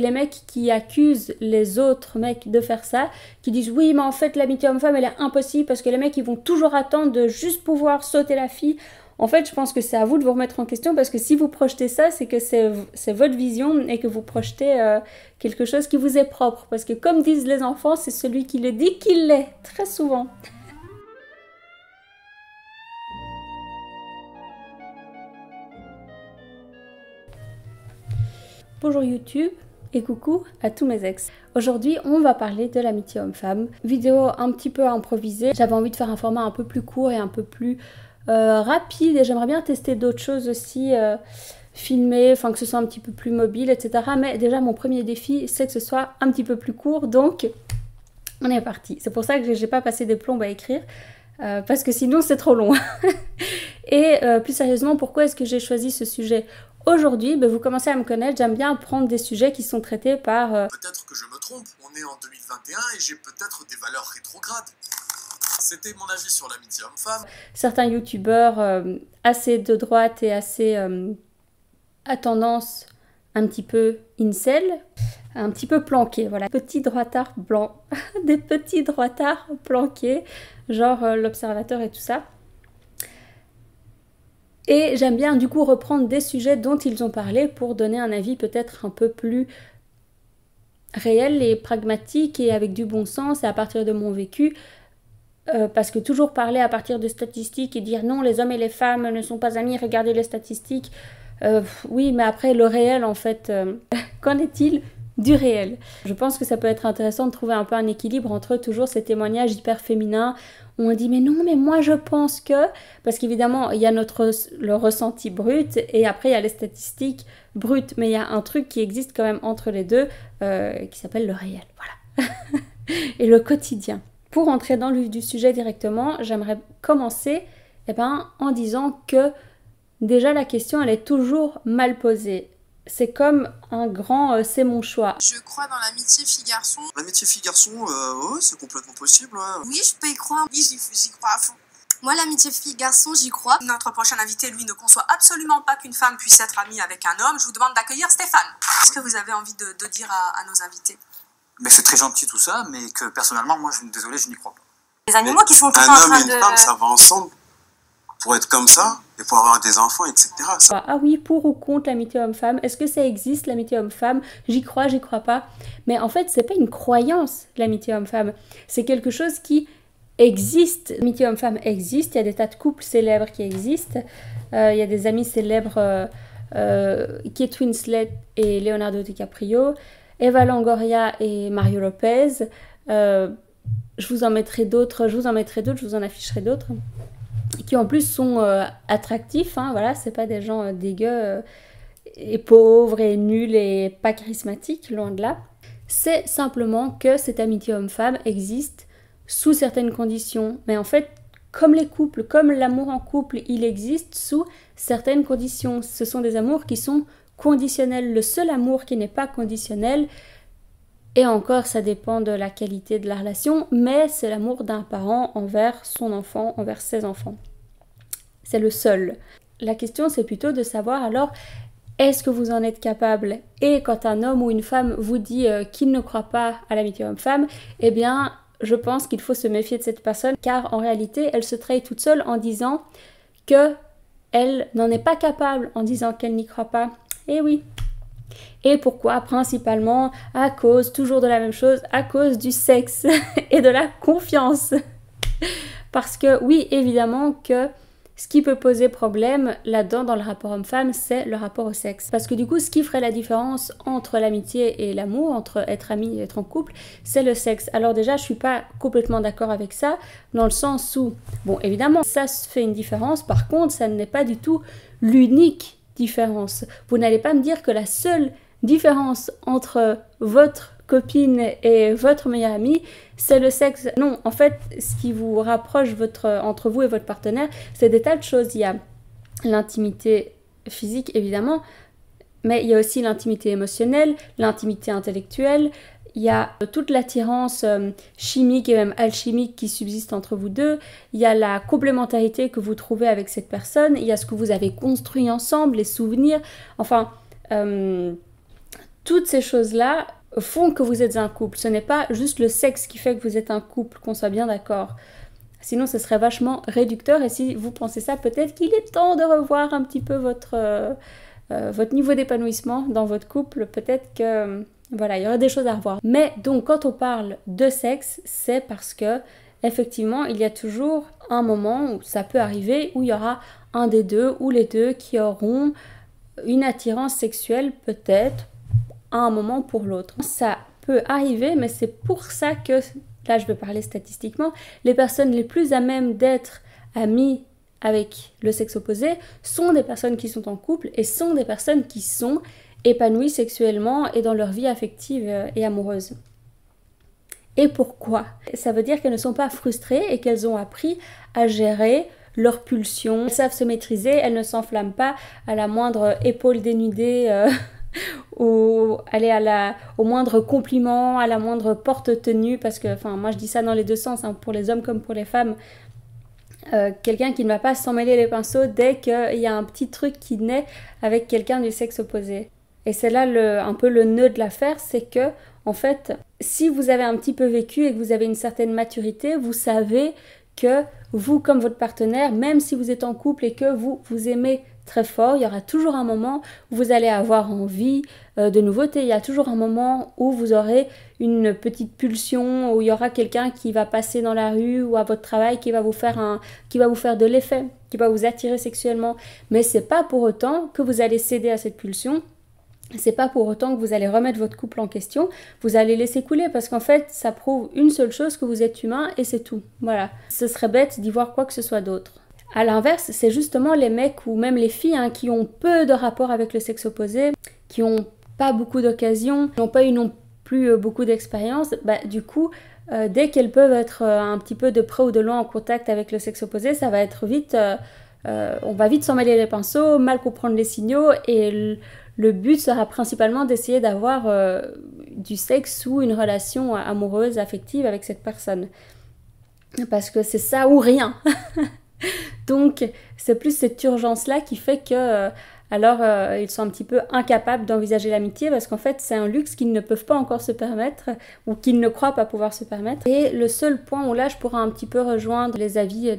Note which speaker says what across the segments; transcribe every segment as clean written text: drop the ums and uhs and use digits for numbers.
Speaker 1: Les mecs qui accusent les autres mecs de faire ça, qui disent oui mais en fait l'amitié homme-femme elle est impossible parce que les mecs ils vont toujours attendre de juste pouvoir sauter la fille. En fait je pense que c'est à vous de vous remettre en question parce que si vous projetez ça c'est que c'est votre vision et que vous projetez quelque chose qui vous est propre. Parce que comme disent les enfants c'est celui qui le dit qu'il l'est, très souvent. Bonjour YouTube et coucou à tous mes ex. Aujourd'hui on va parler de l'amitié homme-femme. Vidéo un petit peu improvisée. J'avais envie de faire un format un peu plus court et un peu plus rapide et j'aimerais bien tester d'autres choses aussi, filmer, enfin que ce soit un petit peu plus mobile, etc. Mais déjà mon premier défi c'est que ce soit un petit peu plus court, donc on est parti. C'est pour ça que j'ai pas passé des plombes à écrire. Parce que sinon c'est trop long. Et plus sérieusement, pourquoi est-ce que j'ai choisi ce sujet aujourd'hui? Vous commencez à me connaître, j'aime bien prendre des sujets qui sont traités par...
Speaker 2: Peut-être que je me trompe, on est en 2021 et j'ai peut-être des valeurs rétrogrades. C'était mon avis sur l'amitié homme-femme.
Speaker 1: Certains youtubeurs assez de droite et assez à tendance un petit peu incel, un petit peu planqués, voilà. Petits droitards blancs, des petits droitards planqués, genre l'Observateur et tout ça. Et j'aime bien du coup reprendre des sujets dont ils ont parlé pour donner un avis peut-être un peu plus réel et pragmatique et avec du bon sens et à partir de mon vécu. Parce que toujours parler à partir de statistiques et dire non, les hommes et les femmes ne sont pas amis, regardez les statistiques. Oui, mais après le réel en fait, qu'en est-il du réel? Je pense que ça peut être intéressant de trouver un peu un équilibre entre toujours ces témoignages hyper féminins où on dit mais non, mais moi je pense que... Parce qu'évidemment il y a le ressenti brut et après il y a les statistiques brutes, mais il y a un truc qui existe quand même entre les deux qui s'appelle le réel, voilà. Et le quotidien. Pour entrer dans le vif du sujet directement, j'aimerais commencer en disant que déjà la question elle est toujours mal posée. C'est comme un grand c'est mon choix.
Speaker 3: Je crois dans l'amitié fille-garçon.
Speaker 2: L'amitié fille-garçon, ouais, c'est complètement possible. Ouais.
Speaker 3: Oui, je peux y croire. Oui, j'y crois à fond. Moi, l'amitié fille-garçon, j'y crois. Notre prochain invité, lui, ne conçoit absolument pas qu'une femme puisse être amie avec un homme. Je vous demande d'accueillir Stéphane. Qu'est-ce que vous avez envie de dire à nos invités?
Speaker 2: Mais c'est très gentil tout ça, mais que personnellement, moi, désolé, je n'y crois pas.
Speaker 3: Les animaux qui sont tout en
Speaker 4: Un
Speaker 3: train
Speaker 4: homme et une femme, ça va ensemble pour être comme ça et pour avoir des enfants, etc.
Speaker 1: Ah oui, pour ou contre l'amitié homme-femme? Est-ce que ça existe l'amitié homme-femme? J'y crois pas. Mais en fait, c'est pas une croyance, l'amitié homme-femme. C'est quelque chose qui existe. L'amitié homme-femme existe. Il y a des tas de couples célèbres qui existent. Il y a des amis célèbres, Kate Winslet et Leonardo DiCaprio, Eva Longoria et Mario Lopez. Je vous en mettrai d'autres, je vous en afficherai d'autres, qui en plus sont attractifs, hein, voilà, c'est pas des gens dégueux et pauvres et nuls et pas charismatiques, loin de là. C'est simplement que cette amitié homme-femme existe sous certaines conditions, mais en fait, comme les couples, comme l'amour en couple, il existe sous certaines conditions. Ce sont des amours qui sont conditionnels. Le seul amour qui n'est pas conditionnel, et encore ça dépend de la qualité de la relation, mais c'est l'amour d'un parent envers son enfant, envers ses enfants. C'est le seul. La question c'est plutôt de savoir alors, est-ce que vous en êtes capable? Et quand un homme ou une femme vous dit qu'il ne croit pas à l'amitié homme-femme, eh bien je pense qu'il faut se méfier de cette personne, car en réalité elle se trahit toute seule en disant que elle n'en est pas capable, en disant qu'elle n'y croit pas. Eh oui. Et pourquoi? Principalement à cause, toujours de la même chose, à cause du sexe et de la confiance. Parce que oui, évidemment que ce qui peut poser problème là-dedans dans le rapport homme-femme, c'est le rapport au sexe. Parce que du coup, ce qui ferait la différence entre l'amitié et l'amour, entre être ami et être en couple, c'est le sexe. Alors déjà, je suis pas complètement d'accord avec ça, dans le sens où, bon, évidemment, ça se fait une différence. Par contre, ça n'est pas du tout l'unique différence. Vous n'allez pas me dire que la seule différence entre votre copine et votre meilleure amie, c'est le sexe. Non, en fait, ce qui vous rapproche entre vous et votre partenaire, c'est des tas de choses. Il y a l'intimité physique, évidemment, mais il y a aussi l'intimité émotionnelle, l'intimité intellectuelle, il y a toute l'attirance chimique et même alchimique qui subsiste entre vous deux, il y a la complémentarité que vous trouvez avec cette personne, il y a ce que vous avez construit ensemble, les souvenirs, enfin... Toutes ces choses-là font que vous êtes un couple. Ce n'est pas juste le sexe qui fait que vous êtes un couple, qu'on soit bien d'accord. Sinon, ce serait vachement réducteur. Et si vous pensez ça, peut-être qu'il est temps de revoir un petit peu votre niveau d'épanouissement dans votre couple. Peut-être que, voilà, il y aurait des choses à revoir. Mais donc, quand on parle de sexe, c'est parce que, effectivement, il y a toujours un moment où ça peut arriver, où il y aura un des deux ou les deux qui auront une attirance sexuelle, peut-être, à un moment pour l'autre. Ça peut arriver, mais c'est pour ça que, là je vais parler statistiquement, les personnes les plus à même d'être amies avec le sexe opposé sont des personnes qui sont en couple et sont des personnes qui sont épanouies sexuellement et dans leur vie affective et amoureuse. Et pourquoi? Ça veut dire qu'elles ne sont pas frustrées et qu'elles ont appris à gérer leurs pulsions. Elles savent se maîtriser, elles ne s'enflamment pas à la moindre épaule dénudée ou aller au moindre compliment, à la moindre porte tenue, parce que, enfin, moi je dis ça dans les deux sens, hein, pour les hommes comme pour les femmes. Quelqu'un qui ne va pas s'en mêler les pinceaux dès qu'il y a un petit truc qui naît avec quelqu'un du sexe opposé. Et c'est là un peu le nœud de l'affaire, c'est que, en fait, si vous avez un petit peu vécu et que vous avez une certaine maturité, vous savez que vous, comme votre partenaire, même si vous êtes en couple et que vous aimez très fort, il y aura toujours un moment où vous allez avoir envie de nouveautés. Il y a toujours un moment où vous aurez une petite pulsion, où il y aura quelqu'un qui va passer dans la rue ou à votre travail qui va vous faire de l'effet, qui va vous attirer sexuellement. Mais c'est pas pour autant que vous allez céder à cette pulsion. C'est pas pour autant que vous allez remettre votre couple en question. Vous allez laisser couler parce qu'en fait, ça prouve une seule chose, que vous êtes humain et c'est tout. Voilà. Ce serait bête d'y voir quoi que ce soit d'autre. À l'inverse, c'est justement les mecs ou même les filles qui ont peu de rapports avec le sexe opposé, qui n'ont pas beaucoup d'occasions, qui n'ont pas eu non plus beaucoup d'expérience, du coup, dès qu'elles peuvent être un petit peu de près ou de loin en contact avec le sexe opposé, ça va être vite, on va vite s'en mêler les pinceaux, mal comprendre les signaux, et le but sera principalement d'essayer d'avoir du sexe ou une relation amoureuse, affective avec cette personne. Parce que c'est ça ou rien. Donc, c'est plus cette urgence-là qui fait que, ils sont un petit peu incapables d'envisager l'amitié parce qu'en fait, c'est un luxe qu'ils ne peuvent pas encore se permettre ou qu'ils ne croient pas pouvoir se permettre. Et le seul point où là, je pourrais un petit peu rejoindre les avis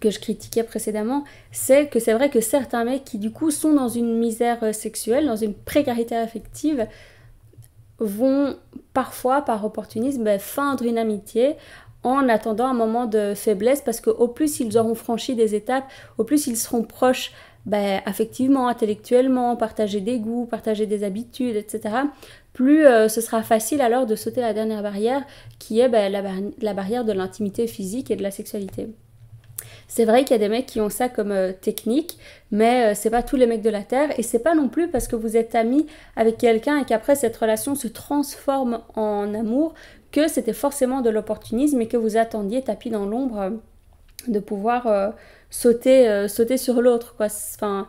Speaker 1: que je critiquais précédemment, c'est que c'est vrai que certains mecs qui, du coup, sont dans une misère sexuelle, dans une précarité affective, vont parfois, par opportunisme, feindre une amitié en attendant un moment de faiblesse parce qu'au plus ils auront franchi des étapes, au plus ils seront proches affectivement, intellectuellement, partager des goûts, partager des habitudes, etc. Plus ce sera facile alors de sauter la dernière barrière qui est la barrière de l'intimité physique et de la sexualité. C'est vrai qu'il y a des mecs qui ont ça comme technique, mais c'est pas tous les mecs de la Terre et c'est pas non plus parce que vous êtes amis avec quelqu'un et qu'après cette relation se transforme en amour que c'était forcément de l'opportunisme et que vous attendiez tapis dans l'ombre de pouvoir sauter sur l'autre, quoi. Enfin,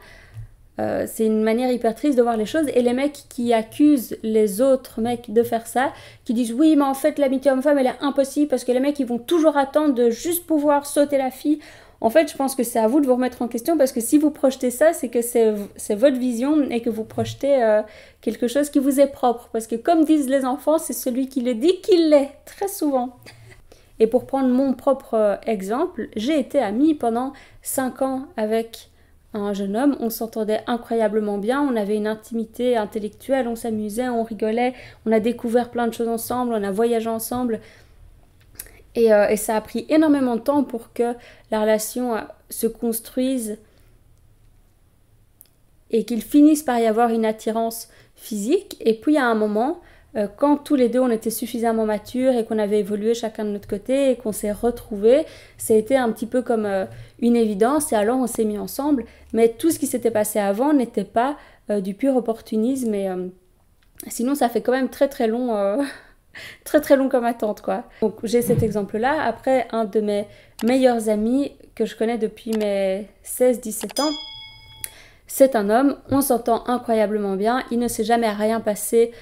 Speaker 1: c'est une manière hyper triste de voir les choses et les mecs qui accusent les autres mecs de faire ça, qui disent oui mais en fait l'amitié homme-femme elle est impossible parce que les mecs ils vont toujours attendre de juste pouvoir sauter la fille. En fait je pense que c'est à vous de vous remettre en question parce que si vous projetez ça c'est que c'est votre vision et que vous projetez quelque chose qui vous est propre parce que comme disent les enfants c'est celui qui le dit qui l'est très souvent. Et pour prendre mon propre exemple, j'ai été amie pendant 5 ans avec un jeune homme, on s'entendait incroyablement bien, on avait une intimité intellectuelle, on s'amusait, on rigolait, on a découvert plein de choses ensemble, on a voyagé ensemble et ça a pris énormément de temps pour que la relation se construise et qu'il finisse par y avoir une attirance physique. Et puis à un moment, quand tous les deux on était suffisamment matures et qu'on avait évolué chacun de notre côté et qu'on s'est retrouvés, ça a été un petit peu comme une évidence et alors on s'est mis ensemble. Mais tout ce qui s'était passé avant n'était pas du pur opportunisme et sinon ça fait quand même très très long, très très long comme attente quoi. Donc j'ai cet exemple-là. Après, un de mes meilleurs amis que je connais depuis mes 16-17 ans, c'est un homme, on s'entend incroyablement bien, il ne s'est jamais rien passé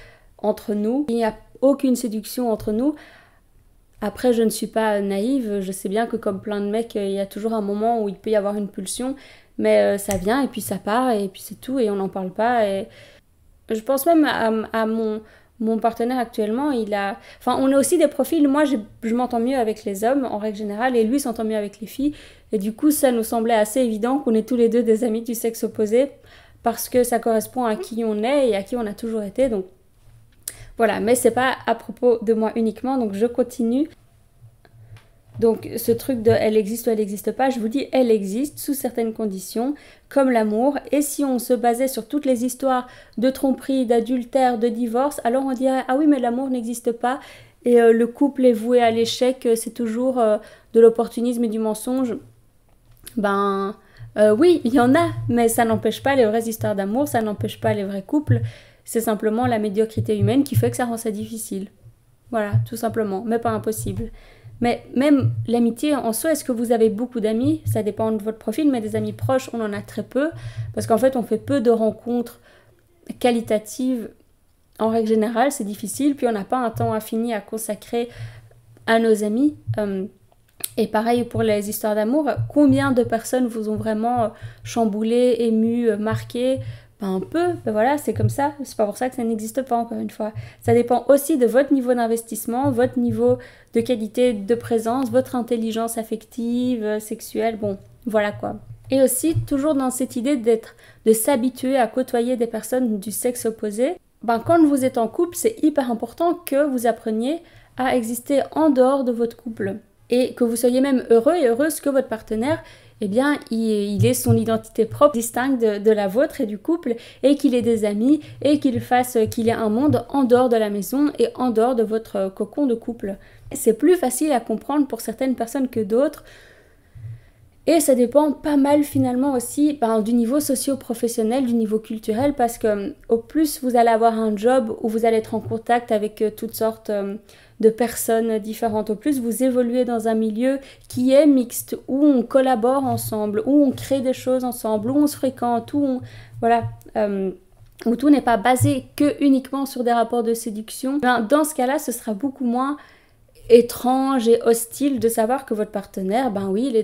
Speaker 1: entre nous, il n'y a aucune séduction entre nous. Après je ne suis pas naïve, je sais bien que comme plein de mecs il y a toujours un moment où il peut y avoir une pulsion, mais ça vient et puis ça part et puis c'est tout et on n'en parle pas et Je pense même à mon partenaire actuellement, Enfin, on a aussi des profils, moi je m'entends mieux avec les hommes en règle générale, et lui s'entend mieux avec les filles, et du coup ça nous semblait assez évident qu'on est tous les deux des amis du sexe opposé, parce que ça correspond à qui on est et à qui on a toujours été, donc voilà, mais c'est pas à propos de moi uniquement, donc je continue. Donc ce truc de elle existe ou elle n'existe pas, je vous dis elle existe sous certaines conditions, comme l'amour, et si on se basait sur toutes les histoires de tromperie, d'adultère, de divorce, alors on dirait ah oui mais l'amour n'existe pas, et le couple est voué à l'échec, c'est toujours de l'opportunisme et du mensonge. Ben oui, il y en a, mais ça n'empêche pas les vraies histoires d'amour, ça n'empêche pas les vrais couples, c'est simplement la médiocrité humaine qui fait que ça rend ça difficile. Voilà, tout simplement, mais pas impossible. Mais même l'amitié en soi, est-ce que vous avez beaucoup d'amis? Ça dépend de votre profil, mais des amis proches, on en a très peu. Parce qu'en fait, on fait peu de rencontres qualitatives. En règle générale, c'est difficile. Puis on n'a pas un temps infini à consacrer à nos amis. Et pareil pour les histoires d'amour. Combien de personnes vous ont vraiment chamboulé, ému, marqué? Ben un peu, ben voilà, c'est comme ça. C'est pas pour ça que ça n'existe pas, encore une fois. Ça dépend aussi de votre niveau d'investissement, votre niveau de qualité de présence, votre intelligence affective, sexuelle, bon, voilà quoi. Et aussi, toujours dans cette idée de s'habituer à côtoyer des personnes du sexe opposé, ben quand vous êtes en couple, c'est hyper important que vous appreniez à exister en dehors de votre couple. Et que vous soyez même heureux et heureuse que votre partenaire, eh bien, il ait son identité propre, distincte de la vôtre et du couple, et qu'il ait des amis, et qu'il ait un monde en dehors de la maison et en dehors de votre cocon de couple. C'est plus facile à comprendre pour certaines personnes que d'autres, et ça dépend pas mal finalement aussi du niveau socio-professionnel, du niveau culturel, parce que au plus vous allez avoir un job où vous allez être en contact avec toutes sortes de personnes différentes, au plus vous évoluez dans un milieu qui est mixte, où on collabore ensemble, où on crée des choses ensemble, où on se fréquente, où tout n'est pas basé que uniquement sur des rapports de séduction. Dans ce cas-là, ce sera beaucoup moins étrange et hostile de savoir que votre partenaire, ben oui, il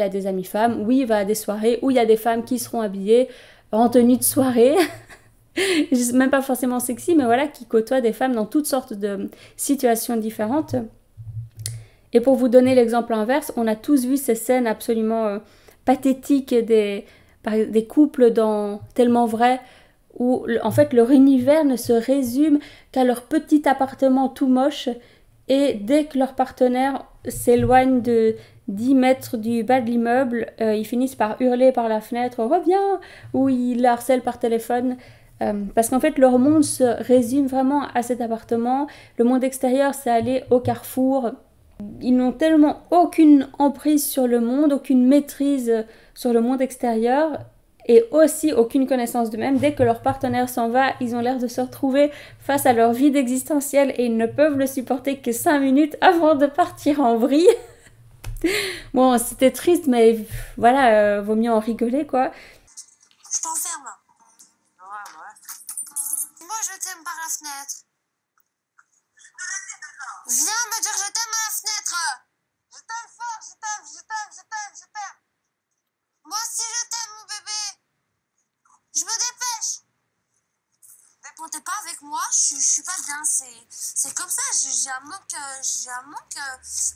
Speaker 1: a des amis femmes, oui, il va à des soirées où il y a des femmes qui seront habillées en tenue de soirée, même pas forcément sexy, mais voilà, qui côtoient des femmes dans toutes sortes de situations différentes. Et pour vous donner l'exemple inverse, on a tous vu ces scènes absolument pathétiques des couples tellement vrais, où en fait leur univers ne se résume qu'à leur petit appartement tout moche. Et dès que leur partenaire s'éloigne de 10 mètres du bas de l'immeuble, ils finissent par hurler par la fenêtre « Reviens !» ou ils la harcèlent par téléphone. Parce qu'en fait, leur monde se résume vraiment à cet appartement. Le monde extérieur, c'est aller au carrefour. Ils n'ont tellement aucune emprise sur le monde, aucune maîtrise sur le monde extérieur, et aussi aucune connaissance d'eux-mêmes. Dès que leur partenaire s'en va, ils ont l'air de se retrouver face à leur vide existentiel et ils ne peuvent le supporter que 5 minutes avant de partir en vrille. Bon, c'était triste, mais voilà, vaut mieux en rigoler, quoi.
Speaker 3: Je t'enferme. Ouais. Moi, je t'aime par la fenêtre. Viens me dire je t'aime à la fenêtre. Je t'aime fort, je t'aime. Moi aussi, je t'aime, mon bébé. Je me dépêche. Quand t'es pas avec moi, je suis pas bien. C'est comme ça. J'ai un manque.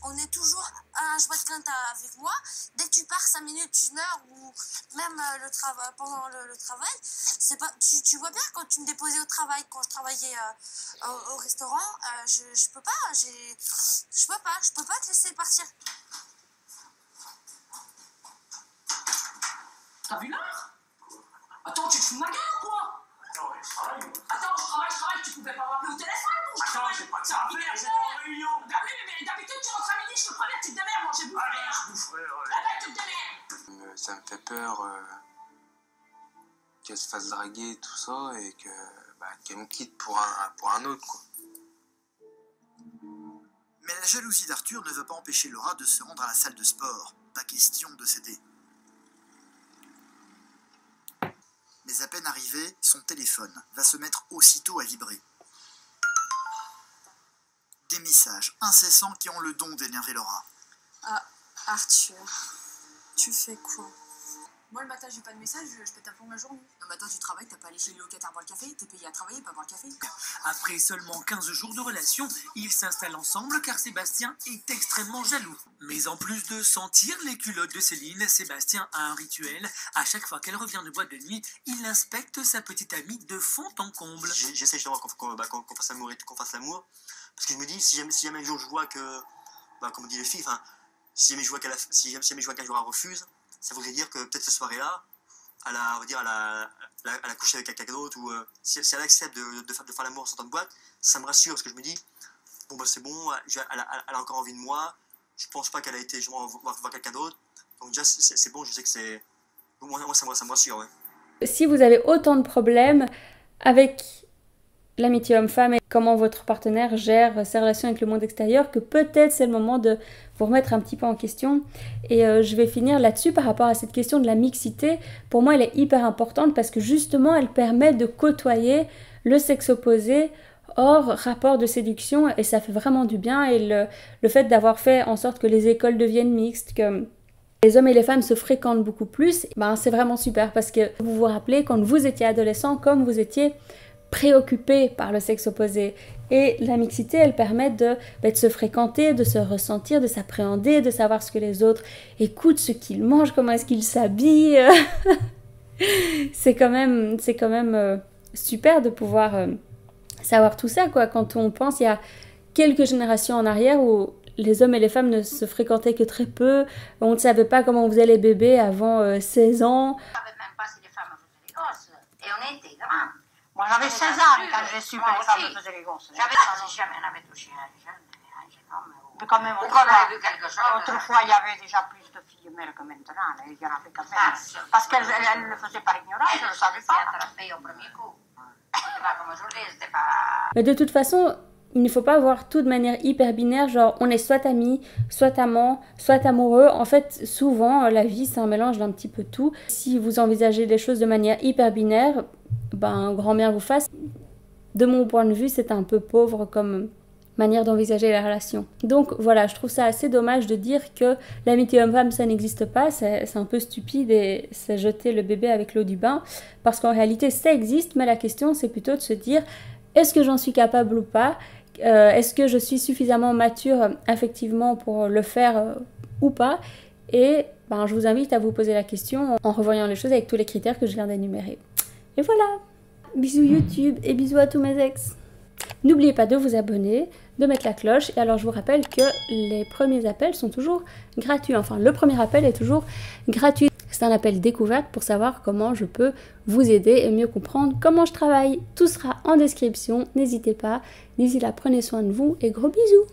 Speaker 3: On est toujours à un joie de quinte avec moi. Dès que tu pars 5 minutes, 1 heure ou même pendant le travail, c'est pas. Tu vois bien quand tu me déposais au travail, quand je travaillais au restaurant, je peux pas. Je peux pas te laisser partir.
Speaker 5: T'as vu l'heure? Attends, tu te fous de ma gueule ou quoi?
Speaker 2: Attends, je travaille.
Speaker 5: Attends, je travaille, tu pouvais pas m'appeler au téléphone ou
Speaker 2: Attends, j'ai pas de ça à faire, j'étais en réunion.
Speaker 5: Bah oui, mais d'habitude, tu rentres à midi, je te préviens, tu te démerdes, moi j'ai bouffé.
Speaker 2: Allez, je boufferai, ouais.
Speaker 5: Ah bah, tu te démerdes.
Speaker 4: Ça me fait peur qu'elle se fasse draguer et tout ça et qu'elle me quitte pour un autre, quoi.
Speaker 6: Mais la jalousie d'Arthur ne veut pas empêcher Laura de se rendre à la salle de sport. Pas question de céder. Mais à peine arrivé, son téléphone va se mettre aussitôt à vibrer. Des messages incessants qui ont le don d'énerver Laura.
Speaker 3: Ah, Arthur, tu fais quoi? Moi, le matin, j'ai pas de message, je pète un plomb la journée. Le matin, tu travailles, t'as pas allé chez le locataire boire le café, t'es payé à travailler, pas boire le café.
Speaker 7: Après seulement 15 jours de relation, ils s'installent ensemble car Sébastien est extrêmement jaloux. Mais en plus de sentir les culottes de Céline, Sébastien a un rituel. À chaque fois qu'elle revient de boîte de nuit, il inspecte sa petite amie de fond en comble.
Speaker 8: J'essaie justement qu'on fasse l'amour et qu'on fasse l'amour. Parce que je me dis, si jamais un jour je vois que, comme on dit les filles, si jamais je vois qu'un jour elle refuse, ça voudrait dire que peut-être cette soirée-là, elle a couché avec quelqu'un d'autre, ou si elle accepte de faire l'amour en sortant de boîte, ça me rassure, parce que je me dis, bon bah c'est bon, elle a encore envie de moi, je pense pas qu'elle a été voir quelqu'un d'autre, donc déjà c'est bon, je sais que c'est... Moi ça me rassure, ouais.
Speaker 1: Si vous avez autant de problèmes avec l'amitié homme-femme et comment votre partenaire gère ses relations avec le monde extérieur, que peut-être c'est le moment de vous remettre un petit peu en question. Et je vais finir là-dessus par rapport à cette question de la mixité. Pour moi, elle est hyper importante parce que justement, elle permet de côtoyer le sexe opposé hors rapport de séduction et ça fait vraiment du bien. Et le fait d'avoir fait en sorte que les écoles deviennent mixtes, que les hommes et les femmes se fréquentent beaucoup plus, c'est vraiment super parce que vous vous rappelez quand vous étiez adolescent, comme vous étiez préoccupé par le sexe opposé. Et la mixité, elle permet de se fréquenter, de se ressentir, de s'appréhender, de savoir ce que les autres écoutent, ce qu'ils mangent, comment est-ce qu'ils s'habillent. C'est quand même super de pouvoir savoir tout ça, quoi. Quand on pense, il y a quelques générations en arrière où les hommes et les femmes ne se fréquentaient que très peu, on ne savait pas comment on faisait les bébés avant 16 ans.
Speaker 9: On ne savait même pas si les femmes faisaient les gosses. Et on était grands. Moi, j'avais 16 ans quand j'ai su que les femmes faisaient les gosses. J'avais jamais touché un jeune homme. Mais quand même, autrefois, il y avait déjà plus de filles mères que maintenant. Il y en avait quand même. Parce qu'elles le faisaient par ignorance, je ne le savais pas. Au premier coup. C'était pas comme aujourd'hui, c'était pas...
Speaker 1: Mais de toute façon, il ne faut pas voir tout de manière hyper binaire, genre on est soit amis, soit amants, soit amoureux. En fait, souvent, la vie, c'est un mélange d'un petit peu tout. Si vous envisagez les choses de manière hyper binaire, grand bien vous fasse. De mon point de vue, c'est un peu pauvre comme manière d'envisager la relation. Donc voilà, je trouve ça assez dommage de dire que l'amitié homme-femme, ça n'existe pas. C'est un peu stupide et c'est jeter le bébé avec l'eau du bain. Parce qu'en réalité, ça existe, mais la question, c'est plutôt de se dire, est-ce que j'en suis capable ou pas ? Est-ce que je suis suffisamment mature affectivement pour le faire ou pas ? Et je vous invite à vous poser la question en revoyant les choses avec tous les critères que je viens d'énumérer. Et voilà, bisous YouTube et bisous à tous mes ex. N'oubliez pas de vous abonner, de mettre la cloche. Et alors je vous rappelle que les premiers appels sont toujours gratuits. Enfin, le premier appel est toujours gratuit. C'est un appel découverte pour savoir comment je peux vous aider et mieux comprendre comment je travaille. Tout sera en description, n'hésitez pas. D'ici là, prenez soin de vous et gros bisous.